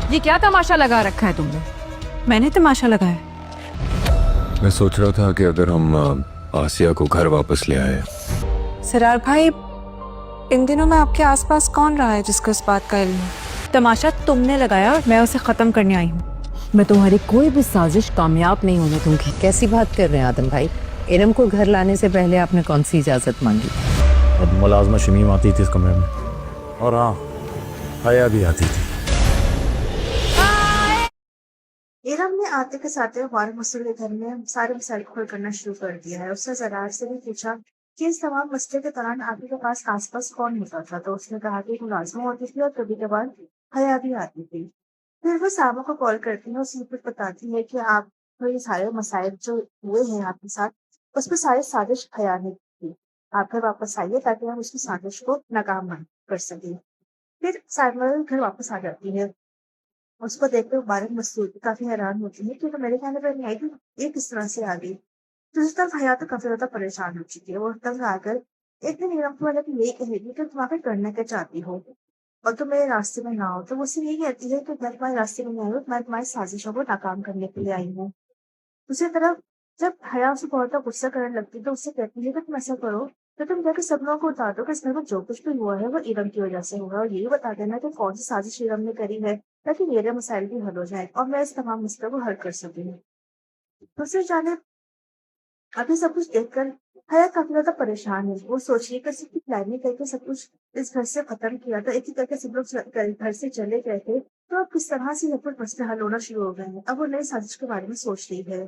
ये क्या तमाशा लगा रखा है तुमने? मैंने तमाशा लगाया। मैं सोच रहा था कि अगर हम आसिया को घर वापस ले आए। सरार भाई, इन दिनों में आपके आसपास कौन रहा है जिसको इस बात का इल्म है? तमाशा तुमने लगाया और मैं उसे खत्म करने आई हूँ। मैं तुम्हारी कोई भी साजिश कामयाब नहीं होने दूंगी। कैसी बात कर रहे हैं आदम भाई? इरम को घर लाने से पहले आपने कौन सी इजाजत मांगी? अब मुलाजमा शमीम आती थी इस कमरे में, और हाँ, हया भी आती थी। इरम ने आते के साथ हमारे मसूल के घर में सारे मसाइल को हल करना शुरू कर दिया है। उसने जरार से भी पूछा कि इस तमाम मसले के दौरान आपके के पास आसपास कौन होता था, तो उसने कहा कि मुलाजमा होती थी और कभी कभार हया भी आती थी। फिर वो सामा को कॉल करती है, उसे फिर बताती है कि आप तो ये सारे मसाइल जो हुए हैं आपके साथ, उसमें सारी साजिश हया ने की थी। आप घर वापस आइए ताकि हम उसकी साजिश को नाकाम कर सकें। फिर साइमा घर वापस आ जाती है। उसको देखकर मुबारक मसूद काफी हैरान होती है कि तो मेरे कहने पर नहीं आई थी, ये किस तरह से आ गई। दूसरी तरफ हयात तो काफी ज्यादा परेशान हो चुकी है। वो तंग आकर एक दिन नीरम को मतलब यही कहेगी कि तुम आखिर करना क्या चाहती हो और तुम मेरे रास्ते में ना हो। तो वो उससे यही कहती है कि मैं तुम्हारे रास्ते में नहीं आई हूँ, मैं तुम्हारी साजिशों को नाकाम करने के लिए आई हूँ। दूसरी तरफ जब हया उसे बहुत ज्यादा गुस्सा करने लगती है तो उससे कहती है कि तुम ऐसा करो, तो तुम जाकर सब लोगों को बता दो कि इस घर में जो कुछ भी हुआ है वो इरम की वजह से हुआ है, और यही बता देना कि कौन सी साजिश इरम ने करी है, ताकि मेरे मसाइल भी हल हो जाए और मैं इस तमाम मसले को हल कर सकूँ। दूसरी जानिब अभी सब कुछ देखकर हया काफी ज्यादा परेशान है। वो सोच रही है कि सबकी प्लानिंग करके सब कुछ इस घर से खत्म किया था, एक ही करके सब लोग घर से चले गए थे, तो अब किस तरह से सब कुछ मसले हल होना शुरू हो गए हैं। अब वो नई साजिश के बारे में सोच रही है।